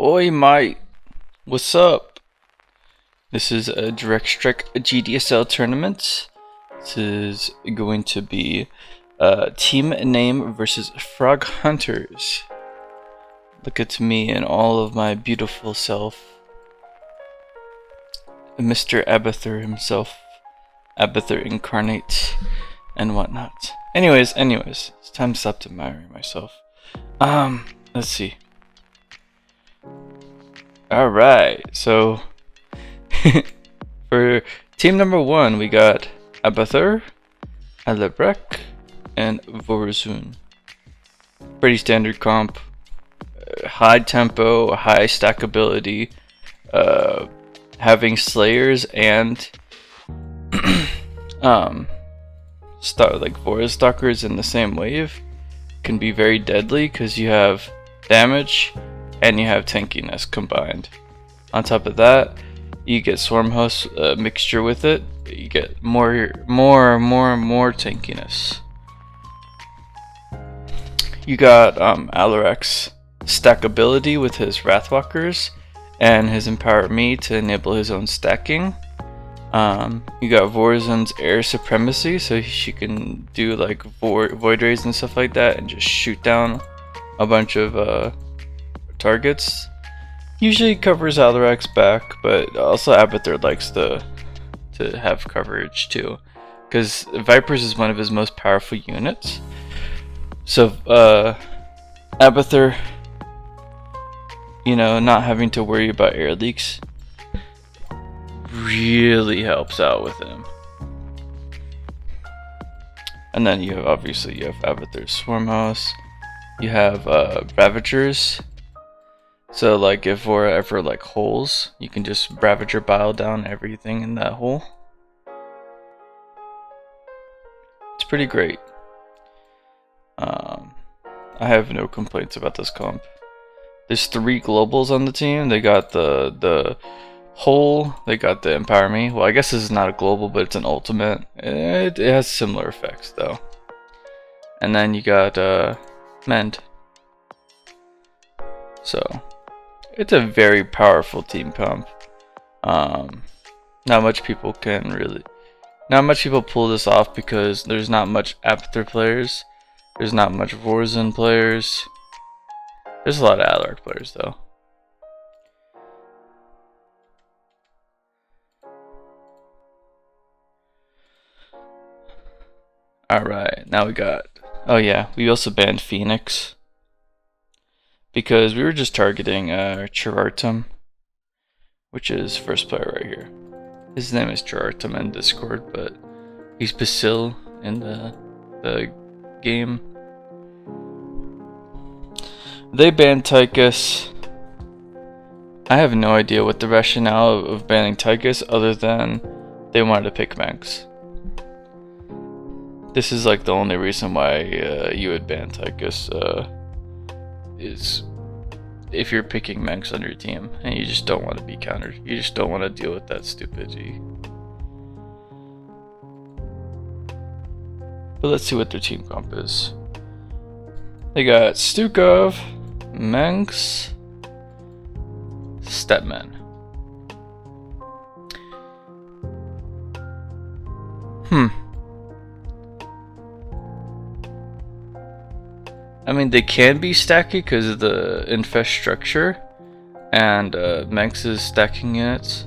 Oi, mate. What's up? This is a Direct Strike GDSL tournament. This is going to be Team Name versus Frog Hunters. Look at me and all of my beautiful self. Mr. Abathur himself. Abathur incarnate and whatnot. Anyways, it's time to stop admiring myself. Let's see. Alright, so for team number 1 we got Abathur, Alebrek, and Vorazun. Pretty standard comp. High tempo, high stackability, having slayers and like Voraz stalkers in the same wave can be very deadly because you have damage and you have tankiness combined. On top of that, you get Swarm Host mixture with it. You get more tankiness. You got Alarak's stackability with his Wrathwalkers and his Empower Me to enable his own stacking. You got Vorazun's Air Supremacy, so she can do like Void Rays and stuff like that and just shoot down a bunch of targets. Usually covers Alarak's back, but also Abathur likes to have coverage too, because Vipers is one of his most powerful units. So Abathur, not having to worry about air leaks really helps out with him. And then you have Abathur's Swarm House. You have Ravagers. So like if Vora ever like holes, you can just Ravager bile down everything in that hole. It's pretty great. I have no complaints about this comp. There's 3 globals on the team. They got the hole, they got the Empower Me. Well, I guess this is not a global, but it's an ultimate. It has similar effects though. And then you got Mend. So it's a very powerful team comp. Not much people pull this off because there's not much Abathur players. There's not much Vorazun players. There's a lot of Alarak players though. Alright, now we got... Oh yeah, we also banned Phoenix. Because we were just targeting Chirartum, which is first player right here. His name is Chirartum in Discord, but he's Basil in the game. They banned Tychus. I have no idea what the rationale of banning Tychus other than they wanted to pick Manx. This is like the only reason why you would ban Tychus. Is if you're picking Manx on your team and you just don't want to be countered. You just don't want to deal with that stupidity. But let's see what their team comp is. They got Stukov, Manx, Stepman. I mean, they can be stacky because of the infest structure and Manx's stacking units.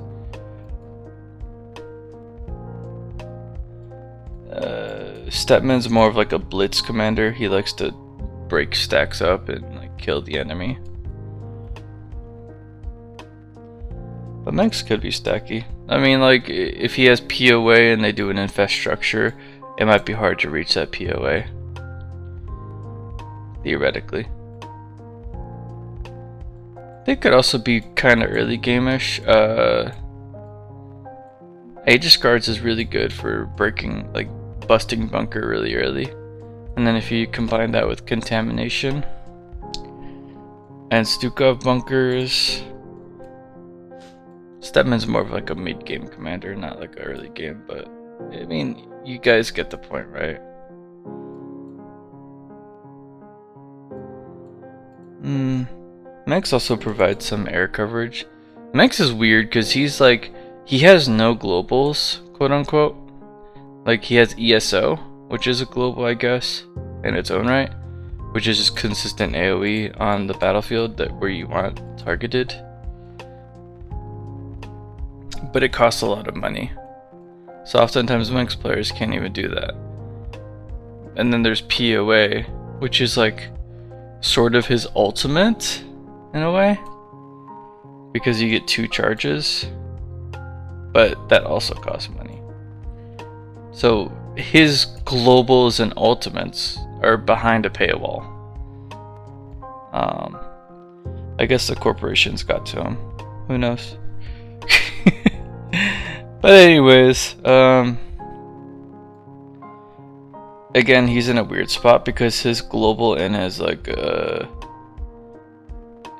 Stepman's more of like a blitz commander. He likes to break stacks up and like kill the enemy. But Manx could be stacky. I mean, like if he has POA and they do an infest structure, it might be hard to reach that POA. Theoretically. They could also be kind of early game-ish. Aegis Guards is really good for breaking, like busting bunker really early. And then if you combine that with Contamination and Stukov bunkers, Stepman's more of like a mid-game commander, not like an early game, but I mean, you guys get the point, right? Mex also provides some air coverage. Mex is weird because he's like, he has no globals, quote unquote. Like he has ESO, which is a global, I guess, in its own right, which is just consistent AoE on the battlefield that where you want targeted. But it costs a lot of money. So oftentimes Mex players can't even do that. And then there's POA, which is like sort of his ultimate in a way, because you get 2 charges, but that also costs money. So his globals and ultimates are behind a paywall. I guess the corporations got to him. Who knows? But anyways, again, he's in a weird spot because his global and his like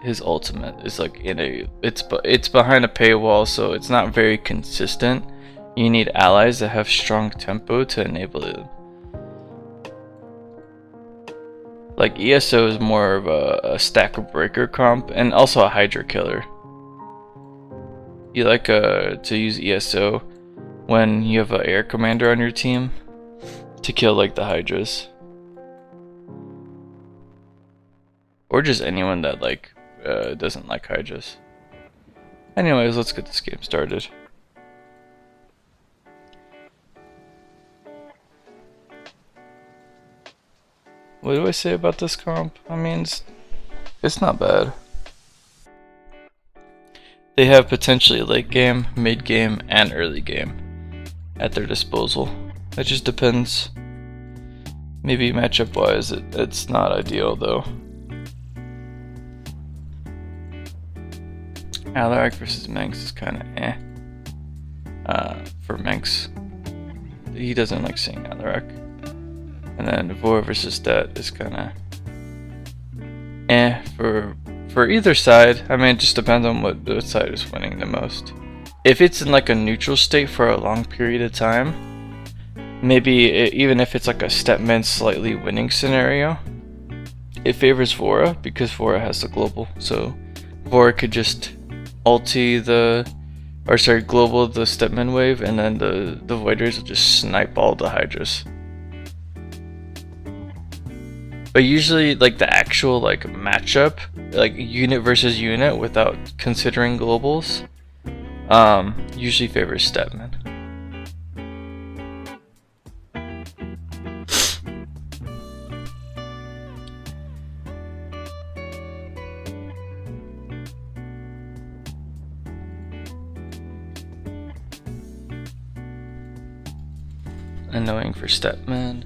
his ultimate is like in a it's behind a paywall, so it's not very consistent. You need allies that have strong tempo to enable it. Like ESO is more of a stack breaker comp and also a Hydra killer. You like to use ESO when you have an air commander on your team to kill like the Hydras, or just anyone that like doesn't like Hydras. Anyways, let's get this game started. What do I say about this comp? I mean, it's not bad. They have potentially late game, mid game, and early game at their disposal. It just depends. Maybe matchup wise, it's not ideal though. Alarak versus Mengs is kind of for Mengs. He doesn't like seeing Alarak. And then Vor versus Dat is kind of for either side. I mean, it just depends on what side is winning the most. If it's in like a neutral state for a long period of time, maybe even if it's like a Stepman slightly winning scenario, it favors Vora because Vora has the global. So Vora could just ulti global the Stepman wave, and then the Voiders will just snipe all the Hydras. But usually, like the actual like matchup, like unit versus unit without considering globals, usually favors Stepman. Annoying for Stepman.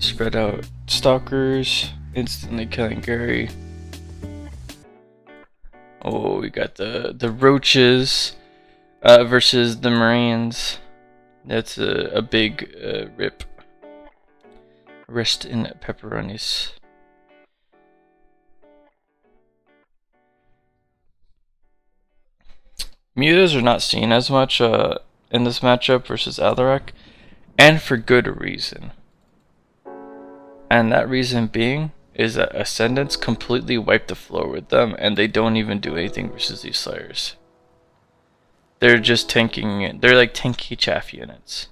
Spread out stalkers, instantly killing Gary. Oh, we got the roaches versus the Marines. That's a big rip. Rest in pepperonis. Mutas are not seen as much in this matchup versus Alarak, and for good reason. And that reason being is that Ascendants completely wipe the floor with them, and they don't even do anything versus these Slayers. They're just tanking, they're like tanky chaff units.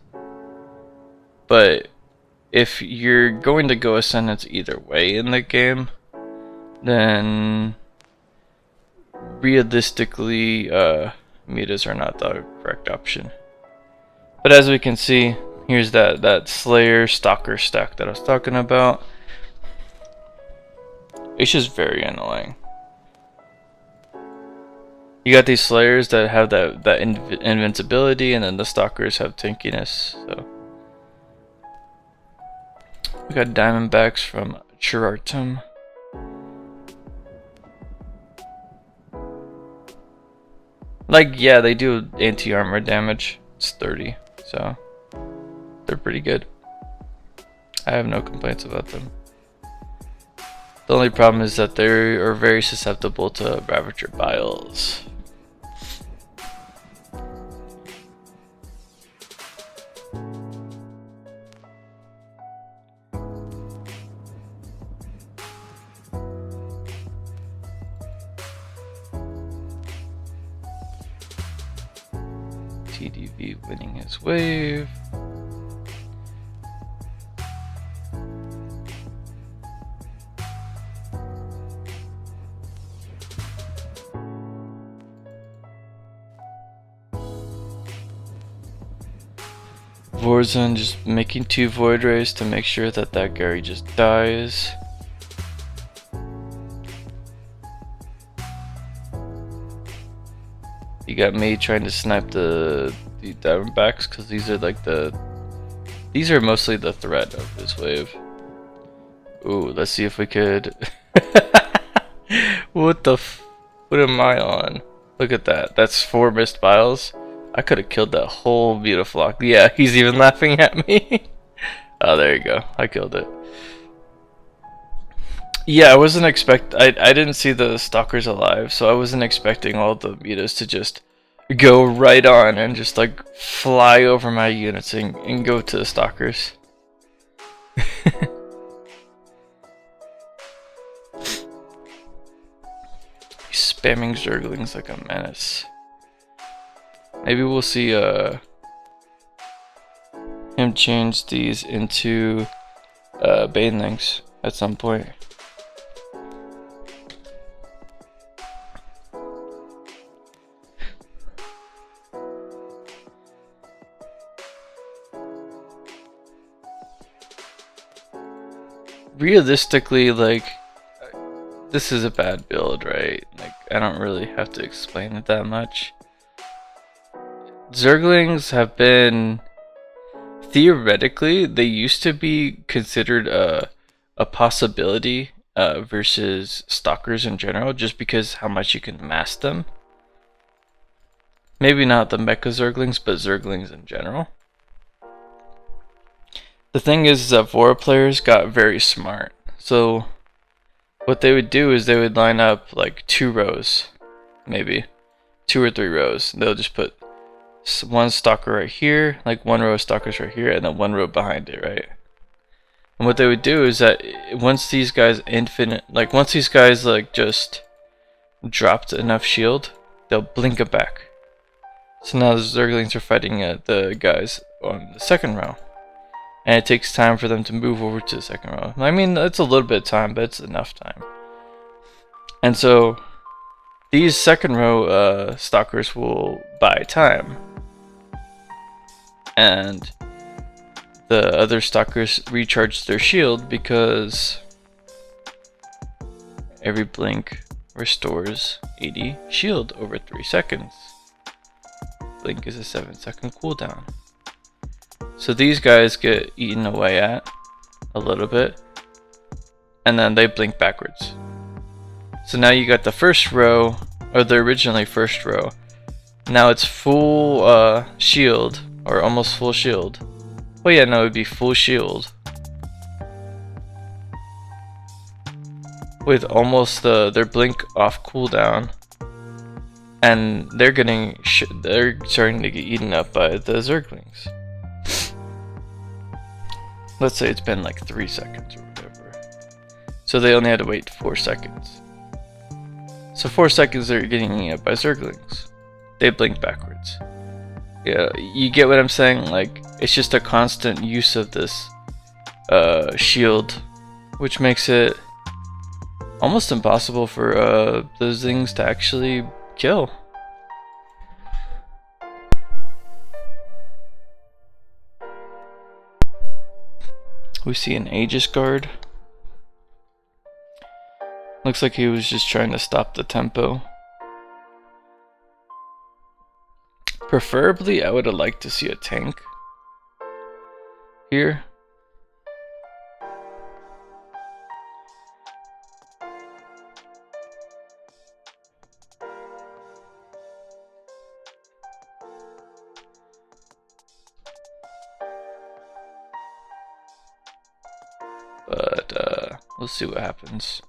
But if you're going to go Ascendants either way in the game, then realistically, Mutas are not the correct option. But as we can see, here's that Slayer Stalker stack that I was talking about. It's just very annoying. You got these Slayers that have that invincibility, and then the Stalkers have tankiness. So we got Diamondbacks from Chirartum. Like, yeah, they do anti-armor damage. It's 30, so they're pretty good. I have no complaints about them. The only problem is that they are very susceptible to Ravager Biles. TDV winning his wave. Vorzun just making 2 Void Rays to make sure that that Gary just dies. You got me trying to snipe the Diamondbacks because these are like these are mostly the threat of this wave. Ooh, let's see if we could. What am I on? Look at that. That's 4 missed files. I could have killed that whole Beautiflock. Yeah, he's even laughing at me. Oh, there you go. I killed it. Yeah, I wasn't I didn't see the Stalkers alive, so I wasn't expecting all the mutas to just go right on and just like fly over my units and go to the Stalkers. He's spamming Zerglings like a menace. Maybe we'll see him change these into Banelings at some point. Realistically, like, this is a bad build, right? Like, I don't really have to explain it that much. Zerglings have been, theoretically, they used to be considered a possibility versus Stalkers in general, just because how much you can mass them. Maybe not the Mecha Zerglings, but Zerglings in general. The thing is that Vora players got very smart. So what they would do is they would line up like 2 rows, maybe 2 or 3 rows. They'll just put 1 Stalker right here, like 1 row of Stalkers right here, and then 1 row behind it, right? And what they would do is that once these guys once these guys like just dropped enough shield, they'll blink it back. So now the Zerglings are fighting the guys on the 2nd row. And it takes time for them to move over to the 2nd row. I mean, it's a little bit of time, but it's enough time. And so these 2nd row Stalkers will buy time. And the other Stalkers recharge their shield because every blink restores 80 shield over 3 seconds. Blink is a 7-second cooldown. So these guys get eaten away at a little bit, and then they blink backwards. So now you got the 1st row, or the originally 1st row. Now it's full shield, or almost full shield. Well, yeah, no, it would be full shield with almost their blink off cooldown, and they're starting to get eaten up by the Zerglings. Let's say it's been like 3 seconds or whatever. So they only had to wait 4 seconds. So 4 seconds they're getting eaten up by Zerglings. They blink backwards. Yeah, you get what I'm saying? Like, it's just a constant use of this shield, which makes it almost impossible for those things to actually kill. We see an Aegis Guard. Looks like he was just trying to stop the tempo. Preferably, I would have liked to see a tank here. But we'll see what happens.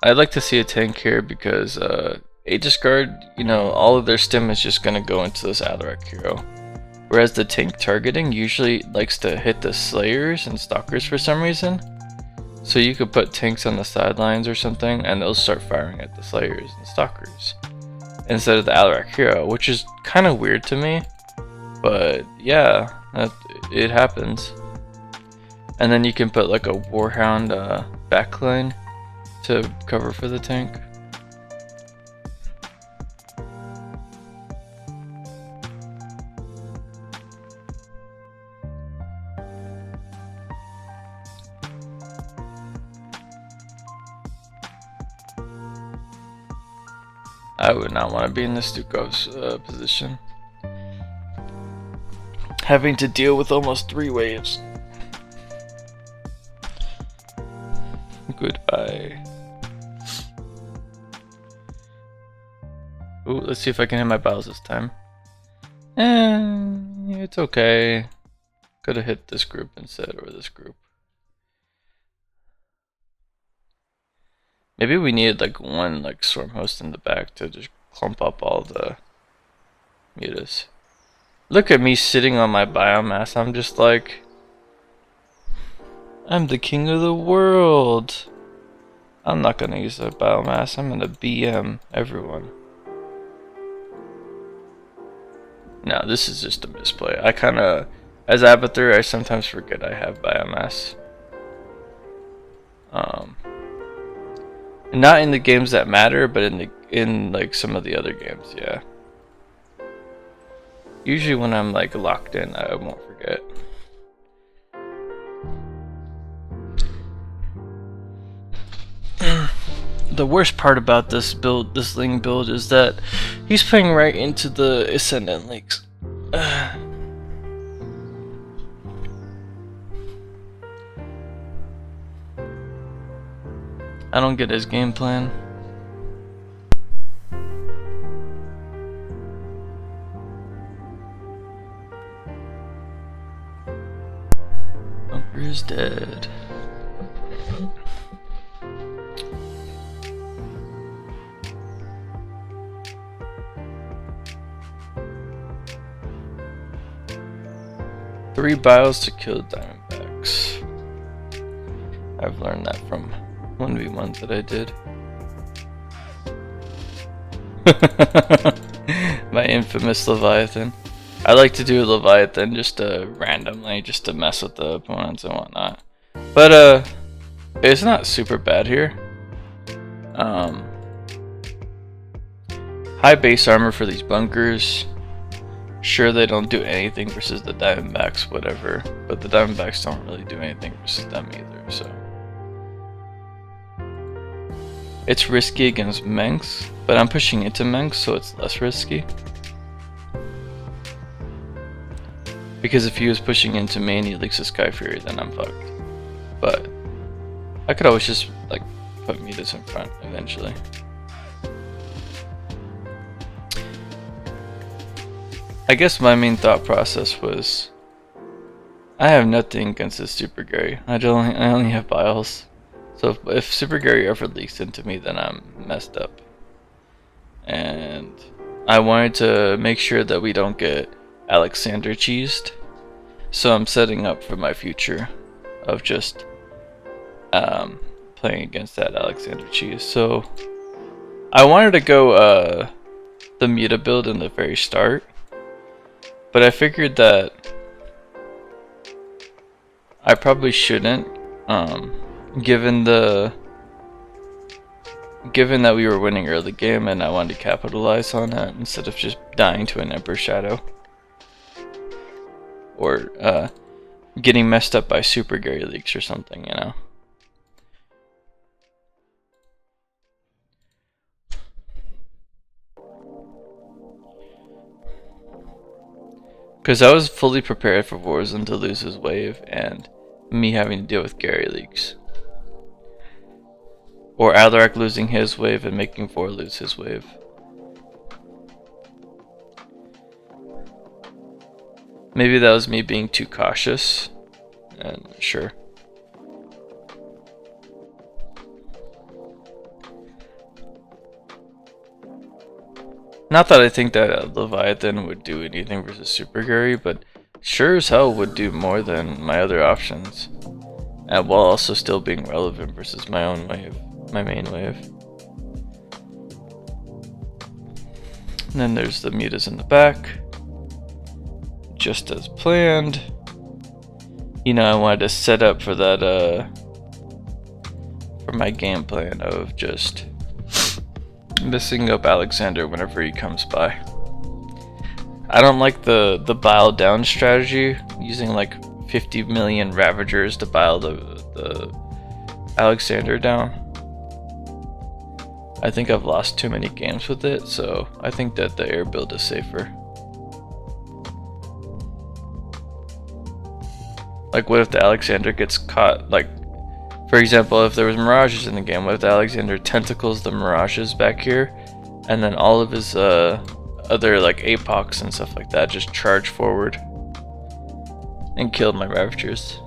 I'd like to see a tank here because Aegis Guard, you know, all of their stim is just gonna go into this Alarak hero. Whereas the tank targeting usually likes to hit the Slayers and Stalkers for some reason. So you could put tanks on the sidelines or something and they'll start firing at the Slayers and Stalkers. instead of the Alarak hero, which is kind of weird to me. But yeah, it happens. And then you can put like a Warhound backline to cover for the tank. I would not want to be in the Stukov's position. Having to deal with almost 3 waves. Goodbye. Ooh, let's see if I can hit my battles this time. It's okay. Could have hit this group instead, or this group. Maybe we needed like one like Storm Host in the back to just clump up all the mutas. Look at me sitting on my biomass. I'm just like, I'm the king of the world. I'm not gonna use the biomass. I'm gonna BM everyone. No, this is just a misplay. I kinda, as Abathur, I sometimes forget I have biomass. Not in the games that matter, but in like some of the other games, yeah. Usually when I'm like locked in, I won't forget. The worst part about this build, this Ling build, is that he's playing right into the Ascendant leaks. I don't get his game plan. Bunker is dead. Three bios to kill Diamondbacks. I've learned that from 1v1s that I did. My infamous Leviathan. I like to do Leviathan just randomly, just to mess with the opponents and whatnot. But it's not super bad here. High base armor for these bunkers. Sure, they don't do anything versus the Diamondbacks, whatever. But the Diamondbacks don't really do anything versus them either, so. It's risky against Mengs, but I'm pushing into Mengs, so it's less risky. Because if he was pushing into me and he leaks a Sky Fury, then I'm fucked. But I could always just like put mutas in front eventually. I guess my main thought process was, I have nothing against this Super Gary. I only have Biles. So if Super Gary ever leaks into me, then I'm messed up. And I wanted to make sure that we don't get Alexander cheesed. So I'm setting up for my future of just playing against that Alexander cheese. So I wanted to go the Muta build in the very start. But I figured that I probably shouldn't, given that we were winning early game and I wanted to capitalize on that instead of just dying to an Emperor Shadow. Or getting messed up by Super Gary leaks or something, you know. Because I was fully prepared for Warzone to lose his wave and me having to deal with Gary leaks. Or Alarak losing his wave and making Vor lose his wave. Maybe that was me being too cautious, and sure. Not that I think that Leviathan would do anything versus Super Gary, but sure as hell would do more than my other options. And while also still being relevant versus my own wave, my main wave. And then there's the mutas in the back. Just as planned. You know, I wanted to set up for that, for my game plan of just messing up Alexander whenever he comes by. I don't like the bile down strategy, using like 50 million Ravagers to bile the Alexander down. I think I've lost too many games with it, so I think that the air build is safer. Like, what if the Alexander gets caught? Like, for example, if there was Mirages in the game, what if the Alexander tentacles the Mirages back here, and then all of his other like Apocs and stuff like that just charge forward and killed my Ravagers?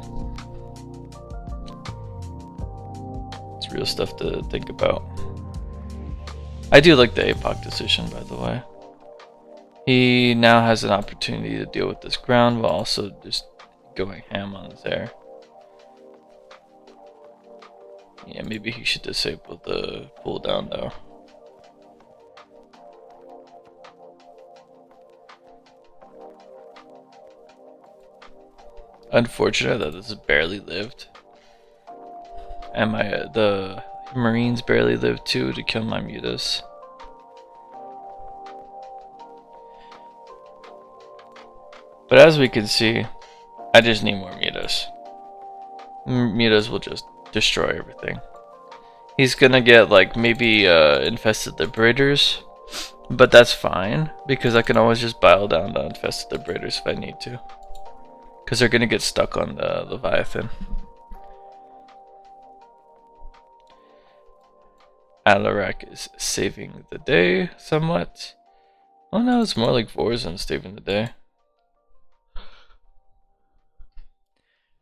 It's real stuff to think about. I do like the Apoc decision, by the way. He now has an opportunity to deal with this ground while also just going ham on his air. Yeah, maybe he should disable the pull down though. Unfortunate that this barely lived. And the Marines barely lived too to kill my mutas. But as we can see, I just need more mutas. Mutas will just destroy everything. He's gonna get like maybe infested liberators, but that's fine because I can always just bile down the infested liberators if I need to, because they're gonna get stuck on the Leviathan. Alarak is saving the day somewhat. Oh no, it's more like Vorzan saving the day.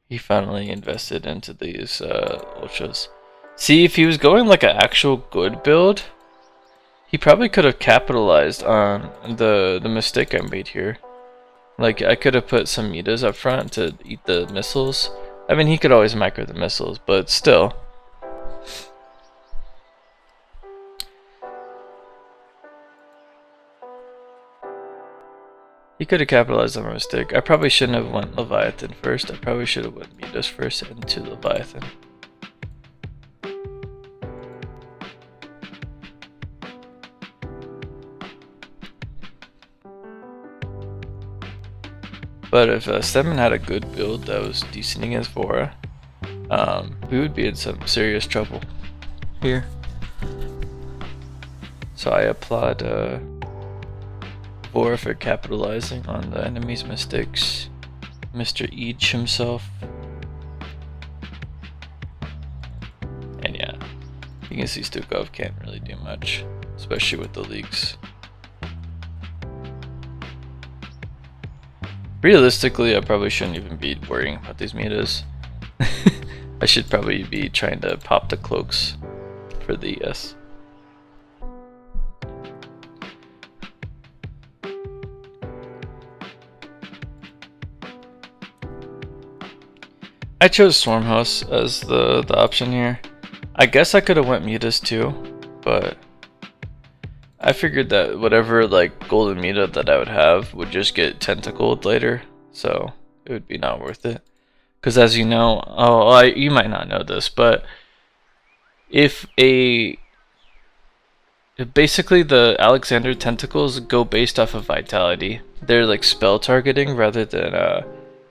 He finally invested into these ultras. See, if he was going like an actual good build, he probably could have capitalized on the mistake I made here. Like, I could have put some mutas up front to eat the missiles. I mean, he could always micro the missiles, but still. He could have capitalized on my mistake. I probably shouldn't have went Leviathan first. I probably should have went mutas first and to Leviathan. But if Stedman had a good build that was decent against Vora, we would be in some serious trouble here. So I applaud Vora for capitalizing on the enemy's mistakes. Mr. Each himself. And yeah, you can see Stukov can't really do much, especially with the leaks. Realistically, I probably shouldn't even be worrying about these mutas. I should probably be trying to pop the cloaks for the ES. I chose Swarmhouse as the option here. I guess I could have went mutas too, but I figured that whatever like golden muta that I would have would just get tentacled later, so it would be not worth it. Because as you know, you might not know this, but basically the Alexander tentacles go based off of vitality. They're like spell targeting rather than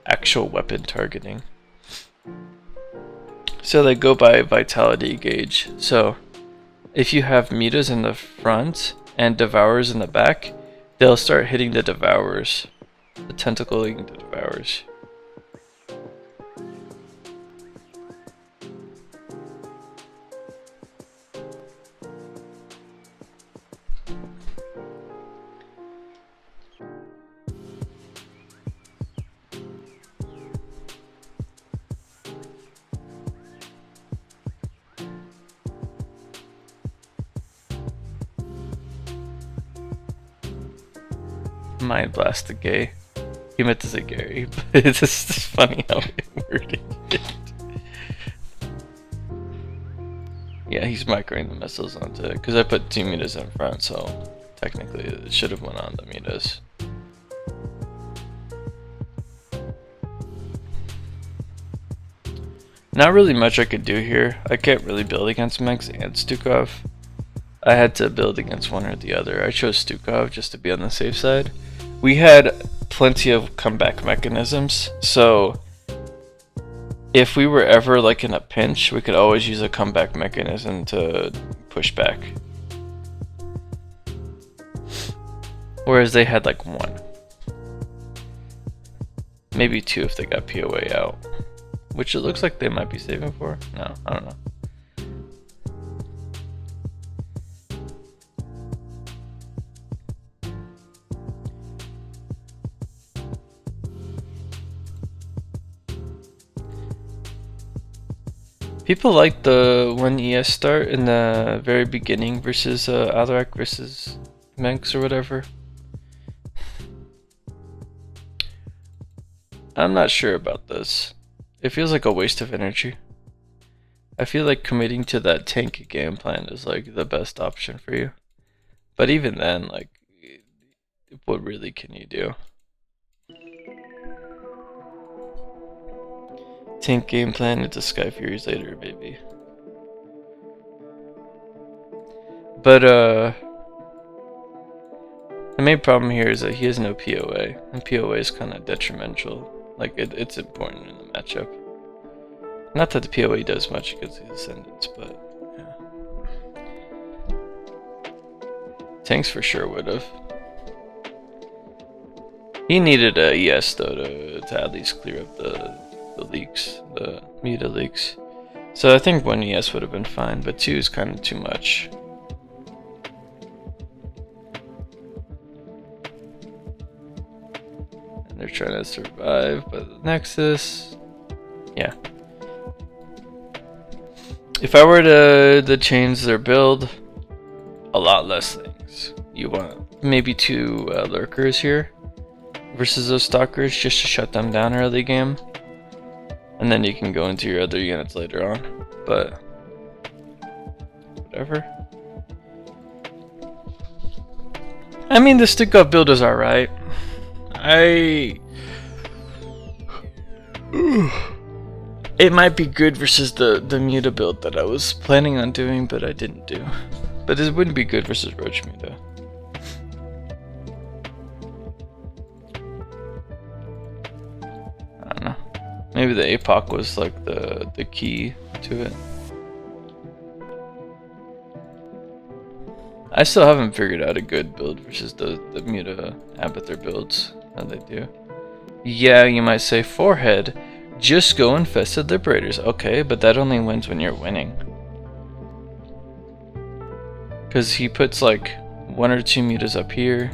actual weapon targeting. So they go by vitality gauge. So if you have mutas in the front and devourers in the back, they'll start hitting the devourers, the tentacling the devourers. Mind blast the gay. He meant to say Gary, but it's just funny how he worded it. Yeah, he's microing the missiles onto it because I put 2 mutas in front, so Technically, it should have went on the Mutas. Not really much I could do here. I can't really build against Megs and Stukov. I had to build against one or the other. I chose Stukov just to be on the safe side. We had plenty of comeback mechanisms, so if we were ever like in a pinch, we could always use a comeback mechanism to push back. Whereas they had like one. Maybe two if they got POA out. Which it looks like they might be saving for. No, I don't know. People like the 1 ES start in the very beginning versus Alarak versus Megs or whatever. I'm not sure about this. It feels like a waste of energy. I feel like committing to that tank game plan is like the best option for you. But even then, like, what really can you do? Tank game plan into Sky Furies later, baby. But the main problem here is that he has no POA, and POA is kind of detrimental. Like, it's important in the matchup. Not that the POA does much against the Ascendants, but yeah. Tanks for sure would have. He needed a ES though to at least clear up the leaks, the Muta leaks. So I think 1 ES would have been fine, but 2 is kind of too much. They're trying to survive, but the Nexus, yeah. If I were to change their build, a lot less things. You want maybe 2 lurkers here versus those stalkers just to shut them down early game, and then you can go into your other units later on. But whatever. I mean, the Stukov build is alright. It might be good versus the Muta build that I was planning on doing, but I didn't do. But it wouldn't be good versus Roach Muta. I don't know. Maybe the APOC was like the key to it. I still haven't figured out a good build versus the Muta Abathur builds that they do. Yeah, you might say forehead. Just go Infested Liberators. Okay, but that only wins when you're winning. Because he puts like 1 or 2 mutas up here.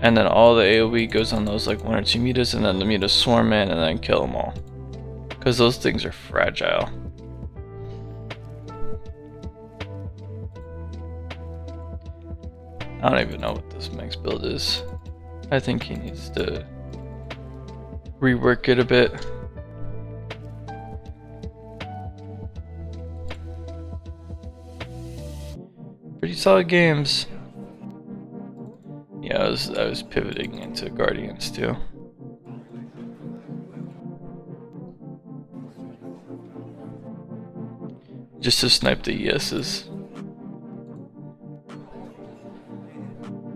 And then all the AoE goes on those like 1 or 2 mutas, and then the mutas swarm in and then kill them all. Because those things are fragile. I don't even know what this Megs build is. I think he needs to rework it a bit. Pretty solid games. Yeah, I was pivoting into Guardians too. Just to snipe the ESs.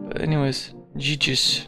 But anyways, GG's.